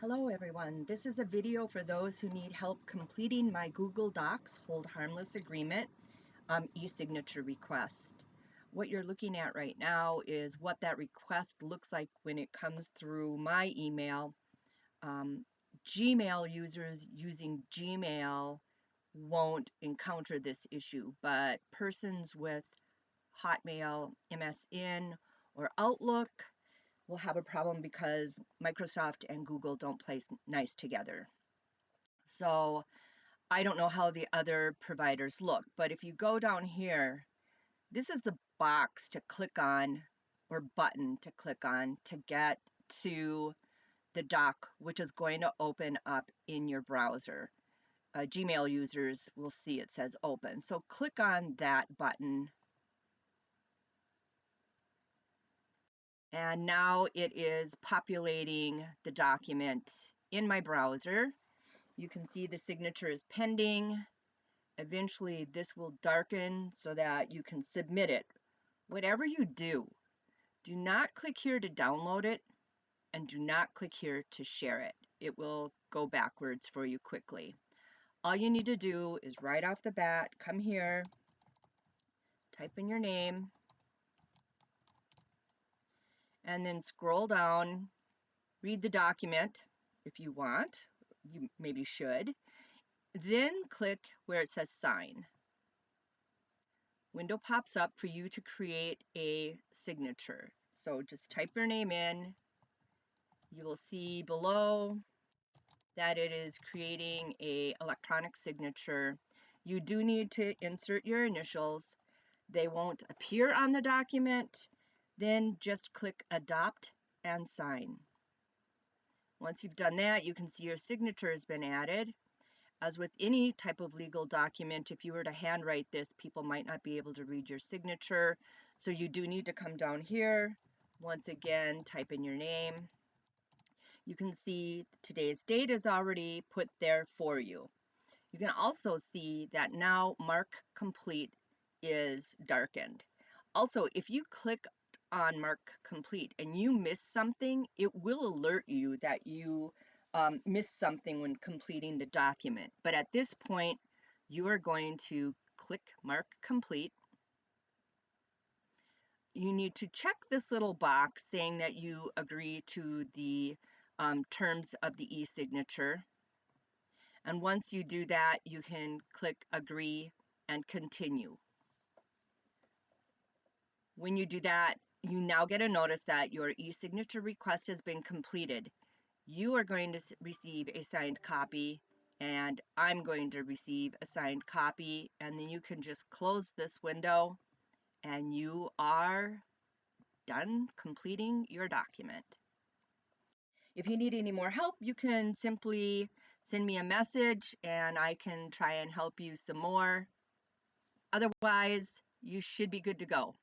Hello everyone, this is a video for those who need help completing my Google Docs Hold Harmless Agreement e-signature request. What you're looking at right now is what that request looks like when it comes through my email. Gmail users using Gmail won't encounter this issue, but persons with Hotmail, MSN, or Outlook will have a problem because Microsoft and Google don't play nice together. So I don't know how the other providers look, but if you go down here, this is the box to click on or button to click on to get to the doc, which is going to open up in your browser. Gmail users will see it says open. So click on that button. And now it is populating the document in my browser. You can see the signature is pending. Eventually this will darken so that you can submit it. Whatever you do, do not click here to download it and do not click here to share it. It will go backwards for you quickly. All you need to do is right off the bat, come here, type in your name, and then scroll down, read the document if you want, you maybe should, then click where it says sign. Window pops up for you to create a signature. So just type your name in. You will see below that it is creating an electronic signature. You do need to insert your initials. They won't appear on the document. Then just click adopt and sign. Once you've done that, you can see your signature has been added. As with any type of legal document, if you were to handwrite this, people might not be able to read your signature. So you do need to come down here. Once again, type in your name. You can see today's date is already put there for you. You can also see that now Mark Complete is darkened. Also, if you click on Mark Complete and you miss something, it will alert you that you missed something when completing the document. But at this point, you are going to click Mark Complete. You need to check this little box saying that you agree to the terms of the e-signature. And once you do that, you can click agree and continue. When you do that, you now get a notice that your e-signature request has been completed. You are going to receive a signed copy, and I'm going to receive a signed copy, and then you can just close this window and you are done completing your document. If you need any more help, you can simply send me a message and I can try and help you some more. Otherwise, you should be good to go.